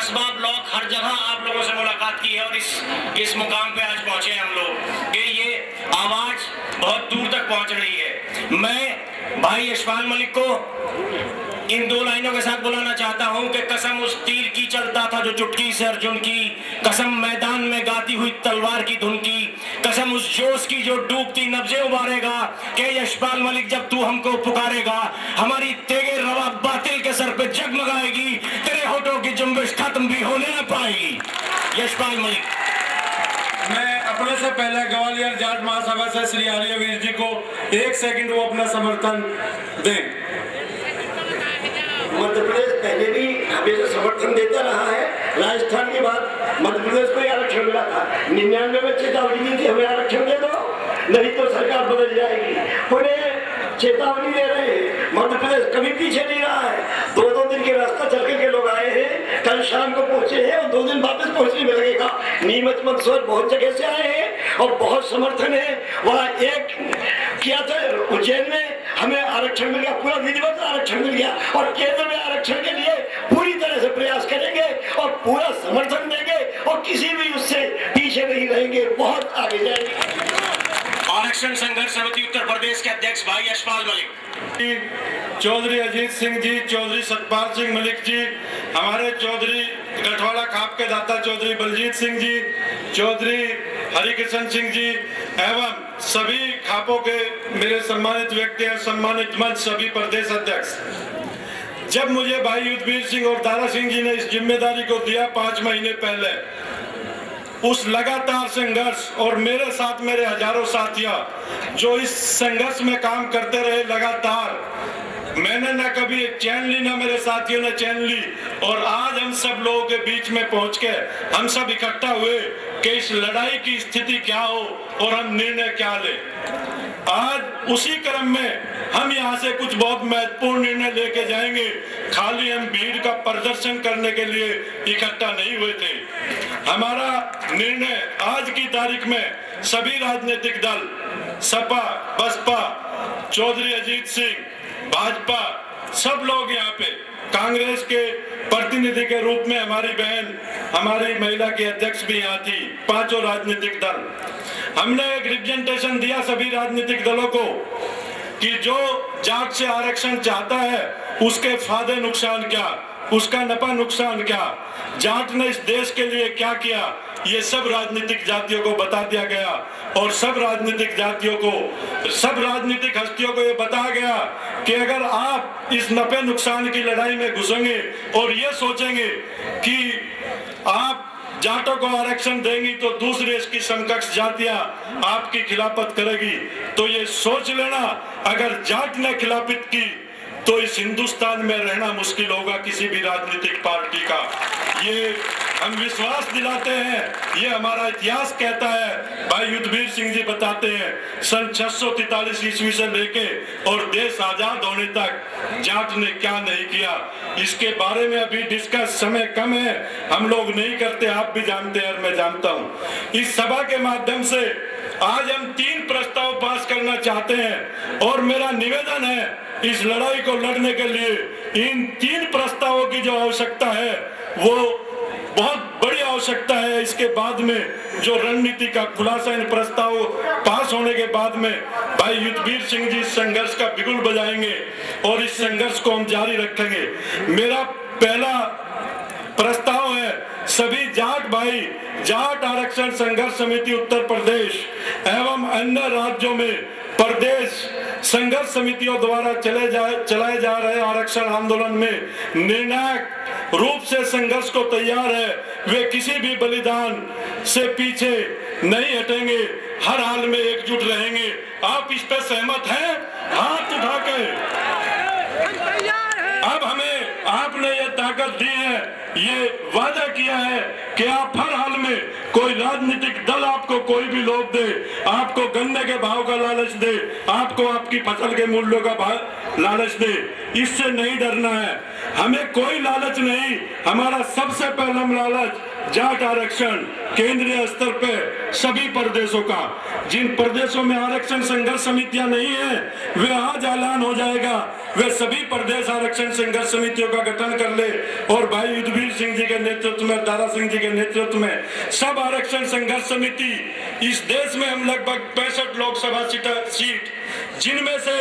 कस्बा ब्लॉक हर जगह आप लोगों से मुलाकात की है और इस मुकाम पे आज पहुंचे हैं हम लोग कि ये आवाज बहुत दूर तक पहुंच रही है। मैं भाई यशपाल मलिक को इन दो लाइनों के साथ बुलाना चाहता हूं कि कसम उस तीर की चलता था जो चुटकी से अर्जुन की, कसम मैदान में गाती हुई तलवार की धुन की, कसम उस जोश की जो डूबती नब्जें उबारेगा कि यशपाल मलिक जब तू हमको पुकारेगा हमारी तेगे रवा बातिल के सर पे जगमगाएगी, तेरे होठों की जुम्बिश खत्म भी होने न पाएगी। यशपाल मलिक। मैं अपने से पहले ग्वालियर जाट महासभा से श्री आर्यवीर जी को 1 सेकंड वो अपना समर्थन दें। मध्य प्रदेश पहले भी हमेशा समर्थन देता रहा है। राजस्थान के बाद मध्य प्रदेश को आरक्षण मिला था, 99 में चेतावनी दी थी हमें आरक्षण दे दो नहीं तो सरकार बदल जाएगी। उन्हें चेतावनी दे रहे हैं। मध्य प्रदेश कभी पीछे नहीं रहा है। 2-2 दिन के रास्ता चल के लोग आए हैं, कल शाम को पहुंचे हैं और 2 दिन वापस पहुंचने में लगेगा। नीमच मंदसौर बहुत जगह से आए हैं और बहुत समर्थन है। वहाँ एक किया था उज्जैन में, हमें आरक्षण मिल गया, पूरा विधिवत आरक्षण मिल गया और केंद्र में आरक्षण के लिए पूरी तरह से प्रयास करेंगे और पूरा समर्थन देंगे और किसी भी उससे पीछे नहीं रहेंगे, बहुत आगे जाएंगे। आरक्षण संघर्ष समिति उत्तर प्रदेश के अध्यक्ष भाई यशपाल मलिक। चौधरी अजीत सिंह जी, चौधरी सतपाल सिंह मलिक जी, हमारे चौधरी गठवाड़ा खाप के दाता चौधरी बलजीत सिंह जी, चौधरी हरिकिशन सिंह जी एवं सभी खापों के मेरे सम्मानित व्यक्ति हैं, सम्मानित मंच सभी प्रदेश अध्यक्ष। जब मुझे भाई युद्धवीर सिंह और दारा सिंह जी ने इस जिम्मेदारी को दिया 5 महीने पहले, उस लगातार संघर्ष और मेरे साथ मेरे हजारों साथियों जो इस संघर्ष में काम करते रहे लगातार, मैंने ना कभी चैन ली ना मेरे साथियों ने चैन ली और आज हम सब लोगों के बीच में पहुंच के हम सब इकट्ठा हुए कि इस लड़ाई की स्थिति क्या हो और हम निर्णय क्या ले। आज उसी क्रम में हम यहाँ से कुछ बहुत महत्वपूर्ण निर्णय लेके जाएंगे। खाली हम भीड़ का प्रदर्शन करने के लिए इकट्ठा नहीं हुए थे। हमारा निर्णय आज की तारीख में सभी राजनीतिक दल, सपा, बसपा, चौधरी अजीत सिंह, भाजपा, सब लोग यहाँ पे, कांग्रेस के प्रतिनिधि के रूप में हमारी बहन, हमारी महिला की अध्यक्ष भी यहाँ थी, 5 राजनीतिक दल। हमने एक रिप्रेजेंटेशन दिया सभी राजनीतिक दलों को कि जो जाट से आरक्षण चाहता है उसके फायदे नुकसान क्या, उसका नफा नुकसान क्या, जाट ने इस देश के लिए क्या किया, ये सब राजनीतिक जातियों को बता दिया गया और सब राजनीतिक जातियों को, सब राजनीतिक हस्तियों को ये बताया गया कि अगर आप इस नफे नुकसान की लड़ाई में घुसेंगे और ये सोचेंगे कि आप जाटों को आरक्षण देंगी तो दूसरे इसकी समकक्ष जातियां आपकी खिलाफत करेगी, तो ये सोच लेना अगर जाट ने खिलाफत की तो इस हिंदुस्तान में रहना मुश्किल होगा किसी भी राजनीतिक पार्टी का। ये हम विश्वास दिलाते हैं, ये हमारा इतिहास कहता है। भाई युद्धवीर सिंह जी बताते हैं सन 643 ईस्वी से लेके और देश आजाद होने तक जाट ने क्या नहीं किया, इसके बारे में अभी डिस्कस समय कम है, हम लोग नहीं करते, आप भी जानते हैं और मैं जानता हूँ। इस सभा के माध्यम से आज हम 3 प्रस्ताव पास करना चाहते हैं और मेरा निवेदन है इस लड़ाई को लड़ने के लिए इन 3 प्रस्तावों की जो आवश्यकता है वो बहुत बड़ी आवश्यकता है। इसके बाद में जो रणनीति का खुलासा इन प्रस्ताव पास होने के बाद में भाई युद्धवीर सिंह जी संघर्ष का बिगुल बजाएंगे और इस संघर्ष को हम जारी रखेंगे। मेरा पहला प्रस्ताव है सभी जाट भाई, जाट आरक्षण संघर्ष समिति उत्तर प्रदेश एवं अन्य राज्यों में प्रदेश संघर्ष समितियों द्वारा चलाए जा रहे आरक्षण आंदोलन में निर्णायक रूप से संघर्ष को तैयार है। वे किसी भी बलिदान से पीछे नहीं हटेंगे, हर हाल में एकजुट रहेंगे। आप इस पर सहमत हैं? हाथ उठा के। अब हमें आपने ये ताकत दी है, ये वादा किया है कि आप हर हाल में, कोई राजनीतिक दल आपको कोई भी लोभ दे, आपको गन्ने के भाव का लालच दे, आपको आपकी फसल के मूल्यों का लालच दे, इससे नहीं डरना है। हमें कोई लालच नहीं। हमारा सबसे पहला लालच जाट आरक्षण केंद्रीय स्तर पे सभी प्रदेशों का। जिन प्रदेशों में आरक्षण संघर्ष समितियां नहीं है वे आज ऐलान हो जाएगा, वे सभी प्रदेश आरक्षण संघर्ष समितियों का गठन कर ले और भाई युद्धवीर सिंह जी के नेतृत्व में, दारा सिंह जी के नेतृत्व में सब आरक्षण संघर्ष समिति। इस देश में हम लगभग 65 लोकसभा सीट, जिनमें से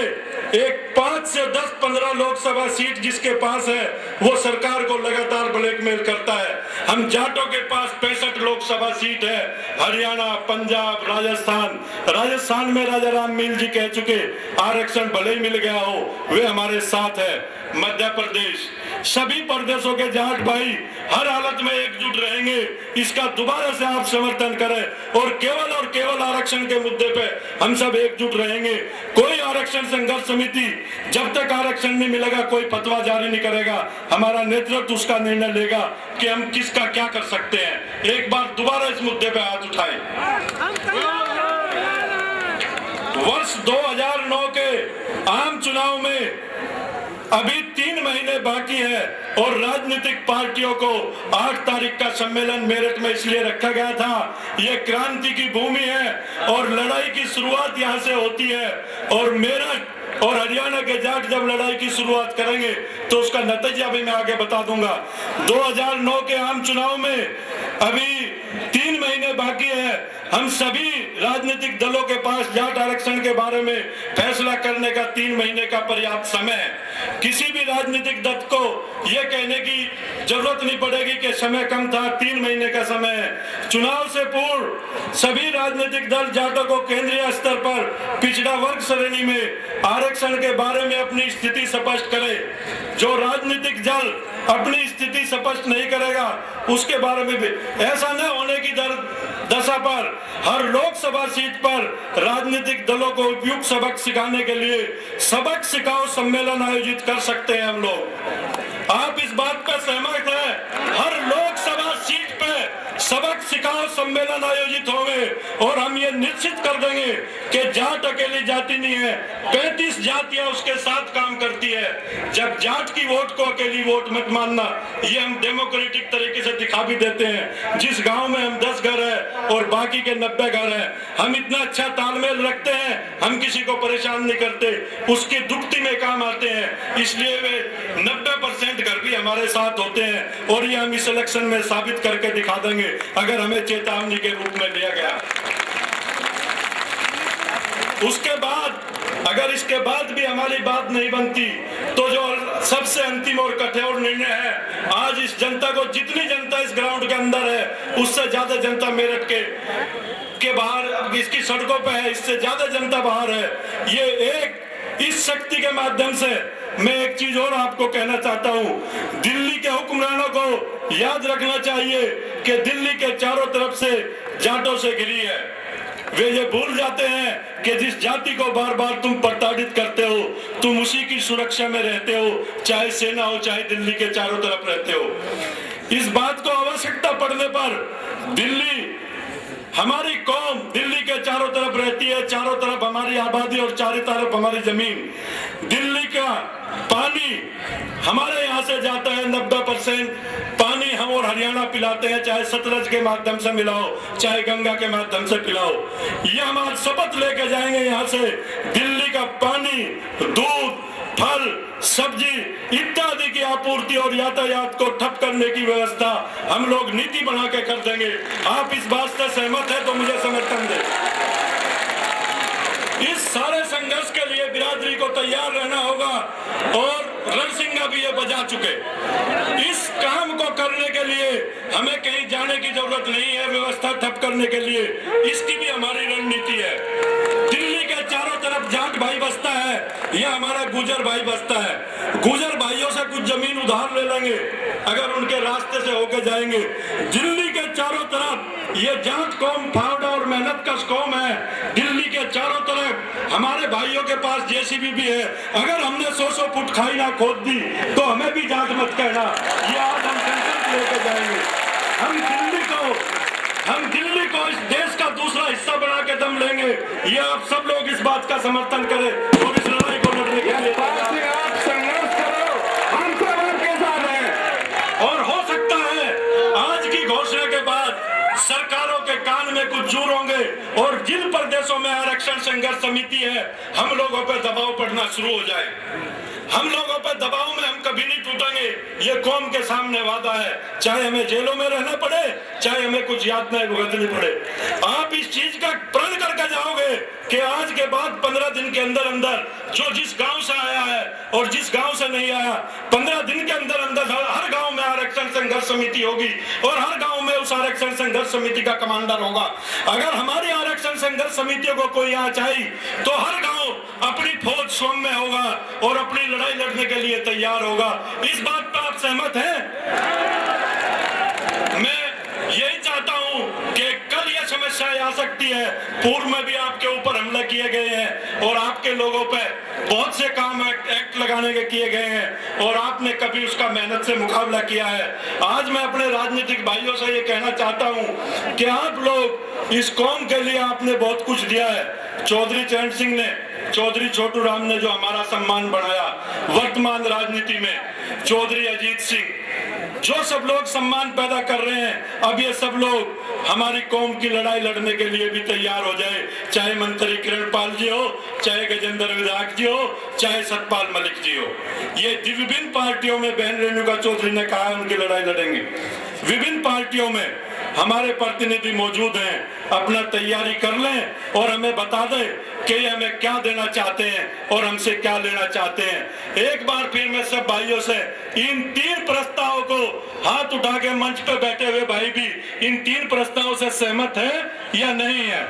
एक 5 से 10-15 लोकसभा सीट जिसके पास है वो सरकार को लगातार ब्लैकमेल करता है। हम जाटों के पास 65 लोकसभा सीट है। हरियाणा, पंजाब, राजस्थान में राजा राम मील जी कह चुके आरक्षण भले ही मिल गया हो वे हमारे साथ है। मध्य प्रदेश, सभी प्रदेशों के जाट भाई हर हालत में एकजुट रहेंगे। इसका दोबारा से आप समर्थन करें और केवल आरक्षण के मुद्दे पे हम सब एकजुट रहेंगे। कोई आरक्षण संघर्ष समिति जब तक आरक्षण नहीं मिलेगा कोई फतवा जारी नहीं करेगा। हमारा नेतृत्व उसका निर्णय लेगा कि हम किसका क्या कर सकते हैं। एक बार दोबारा इस मुद्दे पे हाथ उठाएं। वर्ष 2009 के आम चुनाव में अभी 3 महीने बाकी है और राजनीतिक पार्टियों को 8 तारीख का सम्मेलन मेरठ में इसलिए रखा गया था, ये क्रांति की भूमि है और लड़ाई की शुरुआत यहाँ से होती है। और मेरठ और हरियाणा के जाट जब लड़ाई की शुरुआत करेंगे तो उसका नतीजा भी मैं आगे बता दूंगा। 2009 के आम चुनाव में अभी 3 महीने बाकी है। हम सभी राजनीतिक दलों के पास जाट आरक्षण के बारे में फैसला करने का 3 महीने का पर्याप्त समय है। किसी भी राजनीतिक दल को यह कहने की जरूरत नहीं पड़ेगी कि समय कम था, 3 महीने का समय है। चुनाव से पूर्व सभी राजनीतिक दल जाटों को केंद्रीय स्तर पर पिछड़ा वर्ग श्रेणी में आरक्षण के बारे में अपनी स्थिति स्पष्ट करे। जो राजनीतिक दल अपनी स्थिति स्पष्ट नहीं करेगा उसके बारे में भी ऐसा न होने की दशा पर हर लोकसभा सीट पर राजनीतिक दलों को उपयुक्त सबक सिखाने के लिए सबक सिखाओ सम्मेलन आयोजित कर सकते हैं हम लोग। आप इस बात पर सहमत हैं? हर लोकसभा सीट पे सबक सिखाओ सम्मेलन आयोजित होंगे और हम ये निश्चित कर देंगे कि जाट अकेली जाति नहीं है, 35 जातियां उसके साथ काम करती है। जब जाट की वोट को अकेली वोट मत मानना, ये हम डेमोक्रेटिक तरीके से दिखा भी देते हैं। जिस गांव में हम 10 घर है और बाकी के 90 घर है, हम इतना अच्छा तालमेल रखते हैं, हम किसी को परेशान नहीं करते, उसकी दुखती में काम आते हैं। इसलिए वे 90% घर भी हमारे साथ होते हैं और ये हम इस इलेक्शन में साबित करके दिखा देंगे अगर हमें चेतावनी के रूप में लिया गया। उसके बाद अगर इसके बाद भी हमारी बात नहीं बनती तो जो सबसे अंतिम और कठोर निर्णय है, आज इस जनता को, जितनी जनता इस ग्राउंड के अंदर है उससे ज्यादा जनता मेरठ के बाहर इसकी सड़कों पे है, इससे ज्यादा जनता बाहर है। ये एक इस शक्ति के माध्यम से मैं एक चीज और आपको कहना चाहता हूं, दिल्ली के हुक्मरानों को याद रखना चाहिए कि दिल्ली के चारों तरफ से जाटों से घिरी है। वे ये भूल जाते हैं कि जिस जाति को बार बार तुम प्रताड़ित करते हो तुम उसी की सुरक्षा में रहते हो, चाहे सेना हो चाहे दिल्ली के चारों तरफ रहते हो। इस बात को आवश्यकता पड़ने पर दिल्ली, हमारी कौम दिल्ली के चारों तरफ रहती है, चारों तरफ हमारी आबादी और चारों तरफ हमारी जमीन। दिल्ली का पानी हमारे यहाँ से जाता है, 90% पानी हम और हरियाणा पिलाते हैं, चाहे सतलज के माध्यम से मिलाओ चाहे गंगा के माध्यम से पिलाओ। ये हम आज शपथ लेके जाएंगे यहाँ से, दिल्ली का पानी, दूध, फल, सब्जी इत्यादि की आपूर्ति और यातायात को ठप करने की व्यवस्था हम लोग नीति बना के कर देंगे। आप इस बात से सहमत है तो मुझे समर्थन दें। इस सारे संघर्ष के लिए बिरादरी को तैयार रहना होगा और रणसिंगा भी ये बजा चुके। इस काम को करने के लिए हमें कहीं जाने की जरूरत नहीं है, व्यवस्था ठप करने के लिए इसकी भी हमारी रणनीति है। दिल्ली के चारों तरफ जाट भाई बसता है, यह हमारा गुजर भाई बसता है। गुजर भाइयों से कुछ जमीन उधार ले लेंगे अगर उनके रास्ते से होकर जाएंगे। दिल्ली के चारों तरफ ये जाट कौम फावड़ा और मेहनत कश कौम है। दिल्ली के चारों तरफ हमारे भाइयों के पास जेसीबी भी है, अगर हमने 100 फुट खाई ना खोद दी तो हमें भी जाट मत कहना। ये आज हम संकल्प लेकर जाएंगे। हम दिल्ली को इस देश का दूसरा हिस्सा बना के दम लेंगे। ये आप सब लोग इस बात का समर्थन करें और इस लड़ाई को लड़ने के लिए आप संघर्ष करो, हम सब आपके घोषणा के बाद सरकारों के कान में कुछ जूर होंगे और जिन प्रदेशों में आरक्षण संघर्ष समिति है, हम लोगों पर दबाव पड़ना शुरू हो जाए। हम लोगों पर दबाव में हम कभी नहीं टूटेंगे, ये कौम के सामने वादा है। चाहे हमें जेलों में रहना पड़े, चाहे हमें कुछ यातनाएं भुगतनी पड़े। आप इस चीज का प्रण करके जाओगे कि आज के बाद 15 दिन के अंदर अंदर जो जिस गांव से आया है और जिस गांव से नहीं आया, 15 दिन के अंदर अंदर हर गांव में आरक्षण संघर्ष समिति होगी और हर गांव में उस आरक्षण संघर्ष समिति का कमांडर होगा। अगर हमारी आरक्षण संघर्ष समितियों को कोई यहाँ चाहिए तो हर गांव अपनी फौज स्वयं में होगा और अपनी लड़ाई लड़ने के लिए तैयार होगा। इस बात पर आप सहमत हैं? मैं यही चाहता हूं कि कल यह समस्या आ सकती है, पूर्व में भी आपके ऊपर हमला किए गए हैं और आपके लोगों पे बहुत से काम एक्ट लगाने के किए गए हैं और आपने कभी उसका मेहनत से मुकाबला किया है। आज मैं अपने राजनीतिक भाइयों से ये कहना चाहता हूं कि आप लोग इस कौम के लिए आपने बहुत कुछ दिया है। चौधरी चरण सिंह ने, चौधरी छोटू राम ने जो हमारा सम्मान बढ़ाया, वर्तमान राजनीति में चौधरी अजीत सिंह, जो सब लोग सम्मान पैदा कर रहे हैं, अब ये सब लोग हमारी कौम की लड़ाई लड़ने के लिए भी तैयार हो जाए। चाहे मंत्री किरण पाल जी हो, चाहे गजेंद्र विधायक जी हो, चाहे सतपाल मलिक जी हो, ये विभिन्न पार्टियों में बहन रेणुका चौधरी ने कहा है उनकी लड़ाई लड़ेंगे। विभिन्न पार्टियों में हमारे प्रतिनिधि मौजूद हैं, अपना तैयारी कर लें और हमें बता दें कि ये हमें क्या देना चाहते हैं और हमसे क्या लेना चाहते हैं। एक बार फिर मैं सब भाइयों से इन 3 प्रस्तावों को, हाथ उठा के मंच पे बैठे हुए भाई भी इन 3 प्रस्तावों से सहमत है या नहीं है?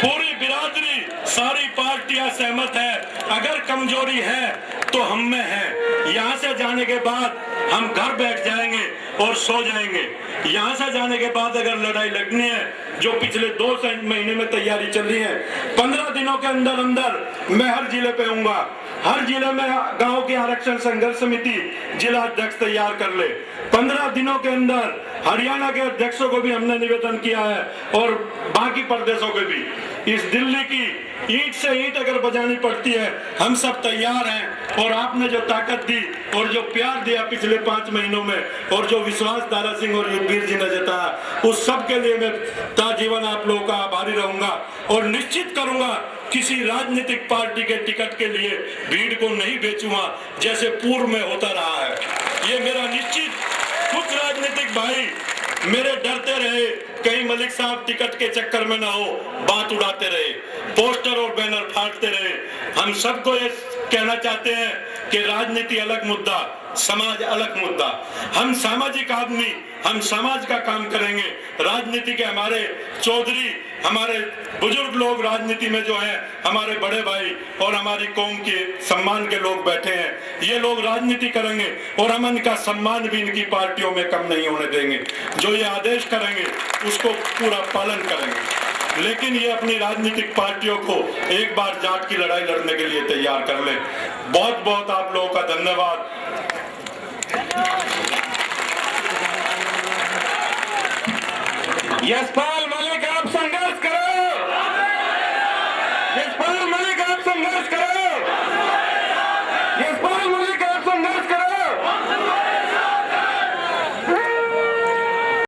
पूरी बिरादरी, सारी पार्टियां सहमत है। अगर कमजोरी है तो हम में है। यहाँ से जाने के बाद हम घर बैठ जाएंगे और सो जाएंगे। यहाँ से जाने के बाद अगर लड़ाई लड़नी है, जो पिछले 2 महीने में तैयारी चल रही है, 15 दिनों के अंदर अंदर मैं हर जिले पे आऊंगा। हर जिले में गांव की आरक्षण संघर्ष समिति जिला अध्यक्ष तैयार कर ले। 15 दिनों के अंदर हरियाणा के अध्यक्षों को भी हमने निवेदन किया है और बाकी प्रदेशों के भी। इस दिल्ली की ईंट से ईंट अगर बजानी पड़ती है, हम सब तैयार हैं। और आपने जो ताकत दी और जो प्यार दिया पिछले 5 महीनों में और जो विश्वास दारा सिंह और युद्धवीर जी ने जताया, उस सब के लिए मैं ताजीवन आप लोगों का आभारी रहूंगा और निश्चित करूंगा किसी राजनीतिक पार्टी के टिकट के लिए भीड़ को नहीं बेचूंगा जैसे पूर्व में होता रहा है। ये मेरा निश्चित। कुछ राजनीतिक भाई मेरे डरते रहे कहीं मलिक साहब टिकट के चक्कर में ना हो, बात उड़ाते रहे, पोस्टर और बैनर फाड़ते रहे। हम सबको ये कहना चाहते हैं कि राजनीति अलग मुद्दा, समाज अलग मुद्दा। हम सामाजिक आदमी, हम समाज का काम करेंगे। राजनीति के हमारे चौधरी, हमारे बुजुर्ग लोग राजनीति में जो हैं, हमारे बड़े भाई और हमारी कौम के सम्मान के लोग बैठे हैं, ये लोग राजनीति करेंगे और हम इनका सम्मान भी इनकी पार्टियों में कम नहीं होने देंगे। जो ये आदेश करेंगे उसको पूरा पालन करेंगे। लेकिन ये अपनी राजनीतिक पार्टियों को एक बार जाट की लड़ाई लड़ने के लिए तैयार कर लें। बहुत बहुत आप लोगों का धन्यवाद। यशपाल